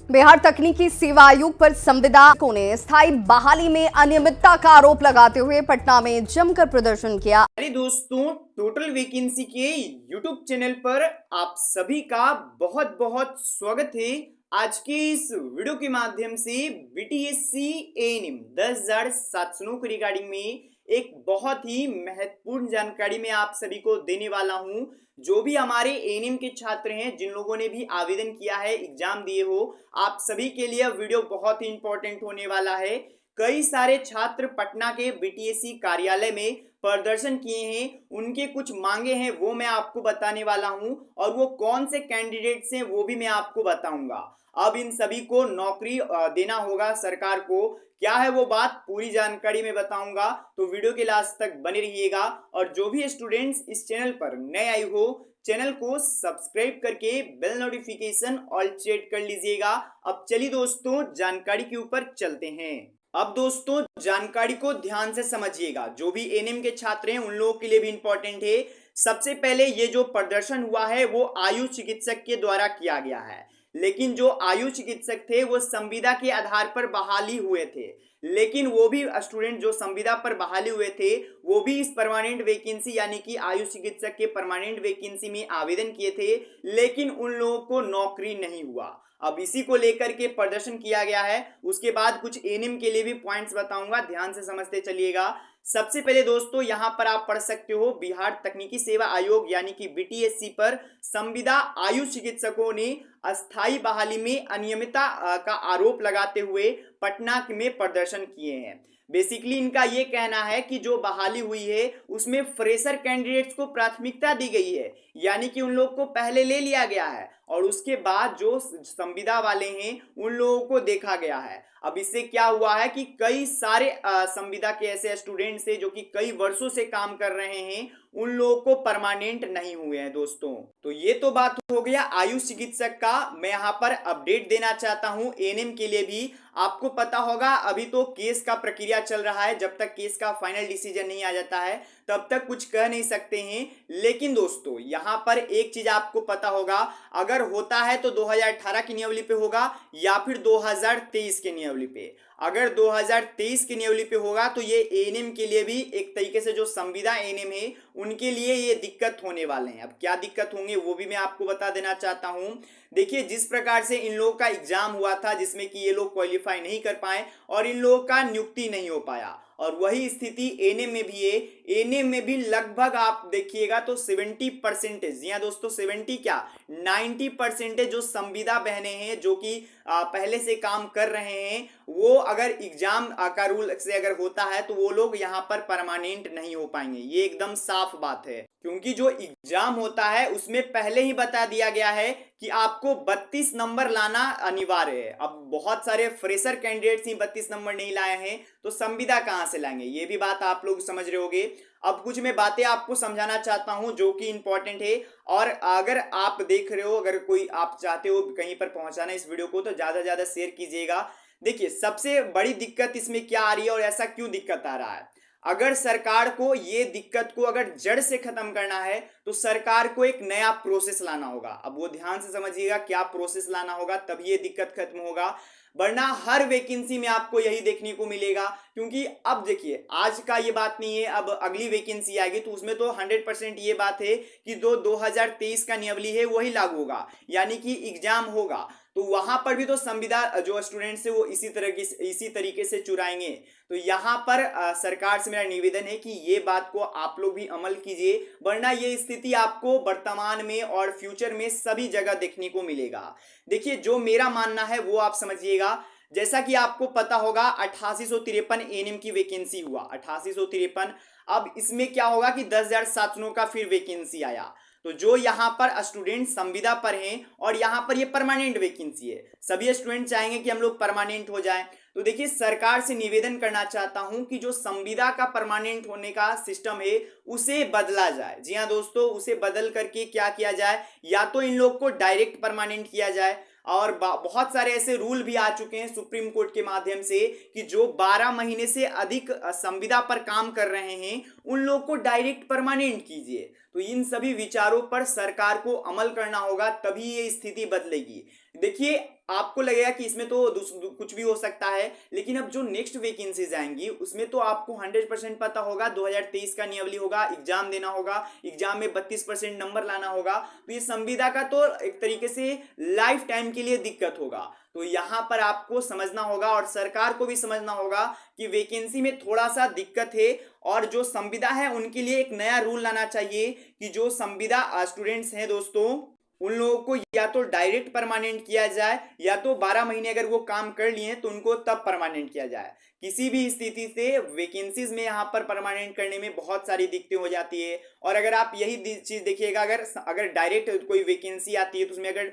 बिहार तकनीकी सेवा आयोग पर संविदायकों ने स्थायी बहाली में अनियमितता का आरोप लगाते हुए पटना में जमकर प्रदर्शन किया। अरे दोस्तों, टोटल वैकेंसी के यूट्यूब चैनल पर आप सभी का बहुत बहुत स्वागत है। आज के इस वीडियो के माध्यम से बीटीएससी एएनएम 10,700 के रिगार्डिंग में एक बहुत ही महत्वपूर्ण जानकारी मैं आप सभी को देने वाला हूं। जो भी हमारे एएनएम के छात्र हैं, जिन लोगों ने भी आवेदन किया है, एग्जाम दिए हो, आप सभी के लिए वीडियो बहुत ही इंपॉर्टेंट होने वाला है। कई सारे छात्र पटना के बीटीएससी कार्यालय में प्रदर्शन किए हैं, उनके कुछ मांगे हैं वो मैं आपको बताने वाला हूं, और वो कौन से कैंडिडेट्स हैं वो भी मैं आपको बताऊंगा। अब इन सभी को नौकरी देना होगा सरकार को, क्या है वो बात पूरी जानकारी में बताऊंगा, तो वीडियो के लास्ट तक बने रहिएगा। और जो भी स्टूडेंट्स इस चैनल पर नए आए हो, चैनल को सब्सक्राइब करके बेल नोटिफिकेशन ऑल सेट कर लीजिएगा। अब चलिए दोस्तों, जानकारी के ऊपर चलते हैं। अब दोस्तों, जानकारी को ध्यान से समझिएगा, जो भी एएनएम के छात्र हैं उन लोगों के लिए भी इंपॉर्टेंट है। सबसे पहले ये जो प्रदर्शन हुआ है वो आयुष चिकित्सक के द्वारा किया गया है, लेकिन जो आयुष चिकित्सक थे वो संविदा के आधार पर बहाली हुए थे, लेकिन वो भी स्टूडेंट जो संविदा पर बहाली हुए थे वो भी इस परमानेंट वैकेंसी यानी कि आयुष चिकित्सक के परमानेंट वैकेंसी में आवेदन किए थे, लेकिन उन लोगों को नौकरी नहीं हुआ। अब इसी को लेकर के प्रदर्शन किया गया है। उसके बाद कुछ एएनएम के लिए भी पॉइंट्स बताऊंगा, ध्यान से समझते चलिएगा। सबसे पहले दोस्तों, यहां पर आप पढ़ सकते हो, बिहार तकनीकी सेवा आयोग यानी कि बीटीएससी पर संविदा आयुष चिकित्सकों ने अस्थायी बहाली में अनियमितता का आरोप लगाते हुए पटना में प्रदर्शन किए हैं। बेसिकली इनका ये कहना है कि जो बहाली हुई है उसमें फ्रेशर कैंडिडेट्स को प्राथमिकता दी गई है, यानी कि उन लोग को पहले ले लिया गया है और उसके बाद जो संविदा वाले हैं उन लोगों को देखा गया है। अब इससे क्या हुआ है कि कई सारे संविदा के ऐसे स्टूडेंट्स हैं जो कि कई वर्षों से काम कर रहे हैं, उन लोगों को परमानेंट नहीं हुए हैं दोस्तों। तो ये तो बात हो गया आयुष चिकित्सक का। मैं यहाँ पर अपडेट देना चाहता हूँ एएनएम के लिए भी। आपको पता होगा अभी तो केस का प्रक्रिया चल रहा है, जब तक केस का फाइनल डिसीजन नहीं आ जाता है तब तक कुछ कह नहीं सकते हैं। लेकिन दोस्तों, यहाँ पर एक चीज आपको पता होगा, अगर होता है तो 2018 की नियमावली पे होगा या फिर 2023 के नियमावली पे। अगर 2023 के नियमावली पे होगा तो ये एएनएम के लिए भी एक तरीके से जो संविदा एएनएम है उनके लिए ये दिक्कत होने वाले हैं। अब क्या दिक्कत होंगे वो भी मैं आपको बता देना चाहता हूं। देखिए, जिस प्रकार से इन लोगों का एग्जाम हुआ था जिसमें कि ये लोग क्वालिफाई नहीं कर पाए और इन लोगों का नियुक्ति नहीं हो पाया, और वही स्थिति एएनएम में भी है। एएनएम में भी लगभग आप देखिएगा तो 70%, जी हाँ दोस्तों, 70 क्या 90% जो संविदा बहने हैं जो कि पहले से काम कर रहे हैं, वो अगर एग्जाम का रूल से अगर होता है तो वो लोग यहाँ पर परमानेंट नहीं हो पाएंगे। ये एकदम साफ बात है, क्योंकि जो एग्जाम होता है उसमें पहले ही बता दिया गया है कि आपको 32 नंबर लाना अनिवार्य है। अब बहुत सारे फ्रेशर कैंडिडेट्स ही 32 नंबर नहीं लाए हैं तो संविदा कहां से लाएंगे, ये भी बात आप लोग समझ रहे होंगे। अब कुछ मैं बातें आपको समझाना चाहता हूं जो कि इंपॉर्टेंट है, और अगर आप देख रहे हो, अगर कोई आप चाहते हो कहीं पर पहुंचाना इस वीडियो को, तो ज्यादा से ज्यादा शेयर कीजिएगा। देखिए, सबसे बड़ी दिक्कत इसमें क्या आ रही है और ऐसा क्यों दिक्कत आ रहा है। अगर सरकार को ये दिक्कत को अगर जड़ से खत्म करना है तो सरकार को एक नया प्रोसेस लाना होगा। अब वो ध्यान से समझिएगा, क्या प्रोसेस लाना होगा, तब ये दिक्कत खत्म होगा। वरना हर वैकेंसी में आपको यही देखने को मिलेगा। क्योंकि अब देखिए, आज का ये बात नहीं है, अब अगली वैकेंसी आएगी तो उसमें तो 100% ये बात है कि जो 2023 का नियमावली है वही लागू होगा, यानी कि एग्जाम होगा, तो वहां पर भी तो संविदा जो स्टूडेंट्स है वो इसी तरीके से चुराएंगे। तो यहाँ पर सरकार से मेरा निवेदन है कि ये बात को आप लोग भी अमल कीजिए, वरना ये स्थिति आपको वर्तमान में और फ्यूचर में सभी जगह देखने को मिलेगा। देखिए, जो मेरा मानना है वो आप समझिएगा। जैसा कि आपको पता होगा 8853 एएनएम की वैकेंसी हुआ, 8853। अब इसमें क्या होगा कि 10,700 का फिर वैकेंसी आया, तो जो यहाँ पर स्टूडेंट संविदा पर हैं और यहाँ पर ये परमानेंट वैकेंसी है, सभी स्टूडेंट चाहेंगे कि हम लोग परमानेंट हो जाएं। तो देखिए, सरकार से निवेदन करना चाहता हूं कि जो संविदा का परमानेंट होने का सिस्टम है उसे बदला जाए। जी हाँ दोस्तों, उसे बदल करके क्या किया जाए, या तो इन लोग को डायरेक्ट परमानेंट किया जाए, और बहुत सारे ऐसे रूल भी आ चुके हैं सुप्रीम कोर्ट के माध्यम से कि जो 12 महीने से अधिक संविदा पर काम कर रहे हैं उन लोग को डायरेक्ट परमानेंट कीजिए। तो इन सभी विचारों पर सरकार को अमल करना होगा, तभी ये स्थिति बदलेगी। देखिए, आपको लगेगा कि इसमें तो कुछ भी हो सकता है, लेकिन अब जो नेक्स्ट वैकेंसीज आएंगी उसमें तो आपको 100% पता होगा 2023 का नियमावली होगा, एग्जाम देना होगा, एग्जाम में 32% नंबर लाना होगा। तो ये संविदा का तो एक तरीके से लाइफ टाइम के लिए दिक्कत होगा। तो यहां पर आपको समझना होगा और सरकार को भी समझना होगा कि वैकेंसी में थोड़ा सा दिक्कत है और जो संविदा है उनके लिए एक नया रूल लाना चाहिए कि जो संविदा स्टूडेंट्स हैं दोस्तों, उन लोगों को या तो डायरेक्ट परमानेंट किया जाए या तो 12 महीने अगर वो काम कर लिए तो उनको तब परमानेंट किया जाए। किसी भी स्थिति से वैकेंसीज में यहाँ पर परमानेंट करने में बहुत सारी दिक्कतें हो जाती है। और अगर आप यही चीज देखिएगा, अगर डायरेक्ट कोई वैकेंसी आती है तो उसमें अगर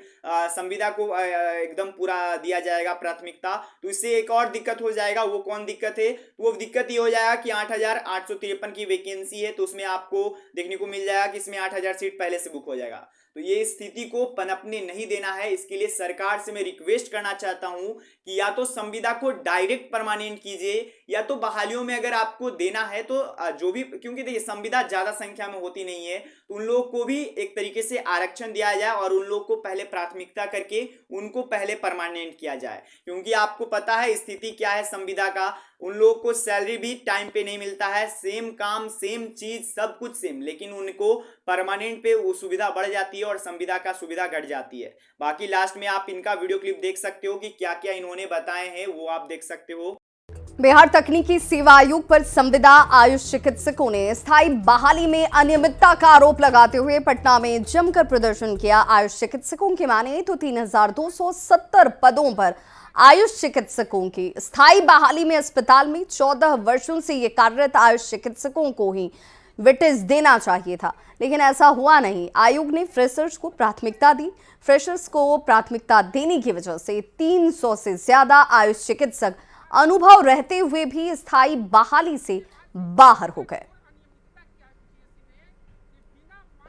संविदा को एकदम पूरा दिया जाएगा प्राथमिकता, तो इससे एक और दिक्कत हो जाएगा। वो कौन दिक्कत है? वो दिक्कत ये हो जाएगा कि 8,853 की वैकेंसी है तो उसमें आपको देखने को मिल जाएगा कि इसमें 8,000 सीट पहले से बुक हो जाएगा। तो ये स्थिति को पनपने नहीं देना है। इसके लिए सरकार से मैं रिक्वेस्ट करना चाहता हूं कि या तो संविदा को डायरेक्ट परमानेंट कीजिए या तो बहालियों में अगर आपको देना है तो जो भी, क्योंकि देखिए संविदा ज्यादा संख्या में होती नहीं है तो उन लोगों को भी एक तरीके से आरक्षण दिया जाए और उन लोगों को पहले प्राथमिकता करके उनको पहले परमानेंट किया जाए। क्योंकि आपको पता है स्थिति क्या है संविदा का, उन लोगों को सैलरी भी टाइम पे नहीं मिलता है, सेम काम सेम चीज सब कुछ सेम, लेकिन उनको परमानेंट पे वो सुविधा बढ़ जाती है और संविदा का सुविधा घट जाती है। बाकी लास्ट में आप इनका वीडियो क्लिप देख सकते हो कि क्या क्या इन्होंने बताए हैं, वो आप देख सकते हो। बिहार तकनीकी सेवा आयोग पर संविदा आयुष चिकित्सकों ने स्थायी बहाली में अनियमितता का आरोप लगाते हुए पटना में जमकर प्रदर्शन किया। आयुष चिकित्सकों की माने तो 3,270 पदों पर आयुष चिकित्सकों की स्थायी बहाली में अस्पताल में 14 वर्षों से ये कार्यरत आयुष चिकित्सकों को ही वेटेज देना चाहिए था, लेकिन ऐसा हुआ नहीं। आयोग ने फ्रेशर्स को प्राथमिकता दी। फ्रेशर्स को प्राथमिकता देने की वजह से 300 से ज्यादा आयुष चिकित्सक अनुभव रहते हुए भी स्थायी बहाली से बाहर हो गए।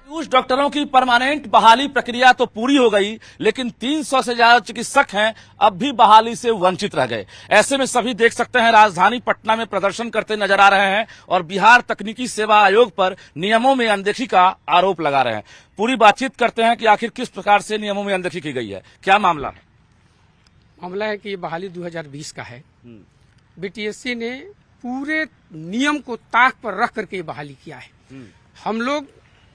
आयुष डॉक्टरों की परमानेंट बहाली प्रक्रिया तो पूरी हो गई, लेकिन 300 से ज्यादा चिकित्सक हैं अब भी बहाली से वंचित रह गए। ऐसे में सभी देख सकते हैं राजधानी पटना में प्रदर्शन करते नजर आ रहे हैं और बिहार तकनीकी सेवा आयोग पर नियमों में अनदेखी का आरोप लगा रहे हैं। पूरी बातचीत करते हैं कि आखिर किस प्रकार से नियमों में अनदेखी की गई है, क्या मामला है। मामला है कि ये बहाली 2020 का है। बीटीएससी ने पूरे नियम को ताक पर रख करके ये बहाली किया है। हम लोग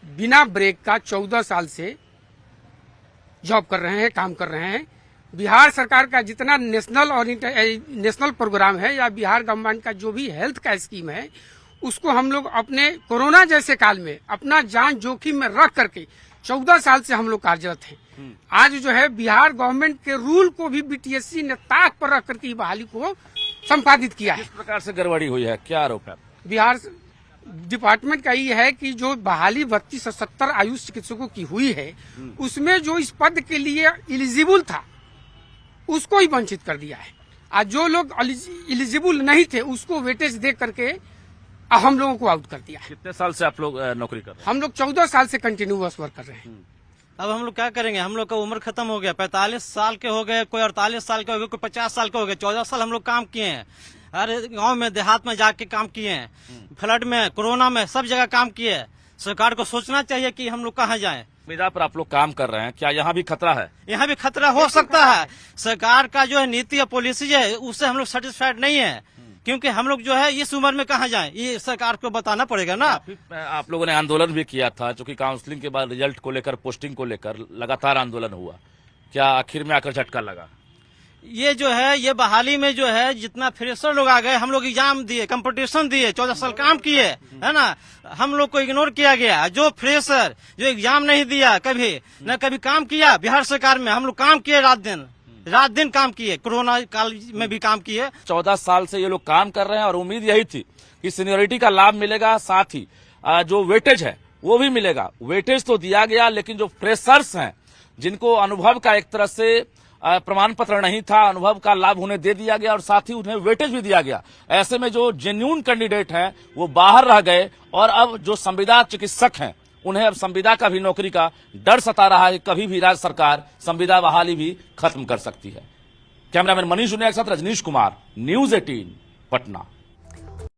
बिना ब्रेक का 14 साल से जॉब कर रहे हैं, काम कर रहे हैं। बिहार सरकार का जितना नेशनल और नेशनल प्रोग्राम है या बिहार गवर्नमेंट का जो भी हेल्थ का स्कीम है, उसको हम लोग अपने कोरोना जैसे काल में अपना जान जोखिम में रख करके 14 साल से हम लोग कार्यरत हैं। आज जो है बिहार गवर्नमेंट के रूल को भी बीटीएससी ने ताक पर रख करके बहाली को संपादित किया है। किस प्रकार से गड़बड़ी हुई है, क्या आरोप है? बिहार डिपार्टमेंट का ये है कि जो बहाली 32 से 70 आयुष चिकित्सकों की हुई है, उसमें जो इस पद के लिए एलिजिबल था उसको ही वंचित कर दिया है। आज जो लोग एलिजिबल नहीं थे उसको वेटेज दे करके हम लोगों को आउट कर दिया है। कितने साल से आप लोग नौकरी कर रहे हैं? हम लोग 14 साल से कंटिन्यूअस वर्क कर रहे हैं। अब हम लोग क्या करेंगे, हम लोग का उम्र खत्म हो गया, 45 साल के हो गए, कोई 48 साल के हो गए, कोई 50 साल के हो गए। 14 साल हम लोग काम किए हैं, हर गांव में देहात में जाके काम किए हैं, फ्लड में कोरोना में सब जगह काम किए हैं। सरकार को सोचना चाहिए कि हम लोग कहाँ जाएं। संविदा पर आप लोग काम कर रहे हैं, क्या यहाँ भी खतरा है? यहाँ भी खतरा हो सकता है। सरकार का जो है नीति या पॉलिसी है उससे हम लोग सेटिस्फाइड नहीं है, क्योंकि हम लोग जो है इस उम्र में कहाँ जाएं, ये सरकार को बताना पड़ेगा ना। आप लोगों ने आंदोलन भी किया था, क्योंकि काउंसलिंग के बाद रिजल्ट को लेकर, पोस्टिंग को लेकर लगातार आंदोलन हुआ, क्या आखिर में आकर झटका लगा? ये जो है ये बहाली में जो है जितना फ्रेशर लोग आ गए, हम लोग एग्जाम दिए, कंपटीशन दिए, 14 साल काम किए, है ना, हम लोग को इग्नोर किया गया। जो फ्रेशर जो एग्जाम नहीं दिया कभी न कभी काम किया बिहार सरकार में, हम लोग काम किए, रात दिन काम किए, कोरोना काल में भी काम किए। 14 साल से ये लोग काम कर रहे हैं और उम्मीद यही थी कि सीनियरिटी का लाभ मिलेगा, साथ ही जो वेटेज है वो भी मिलेगा। वेटेज तो दिया गया, लेकिन जो फ्रेशर्स हैं जिनको अनुभव का एक तरह से प्रमाण पत्र नहीं था, अनुभव का लाभ उन्हें दे दिया गया और साथ ही उन्हें वेटेज भी दिया गया। ऐसे में जो जेन्युइन कैंडिडेट हैं वो बाहर रह गए और अब जो संविदा चिकित्सक हैं उन्हें अब संविदा का भी नौकरी का डर सता रहा है। कभी भी राज्य सरकार संविदा बहाली भी खत्म कर सकती है। कैमरामैन मनीष उनिया के साथ रजनीश कुमार, न्यूज़ 18 पटना।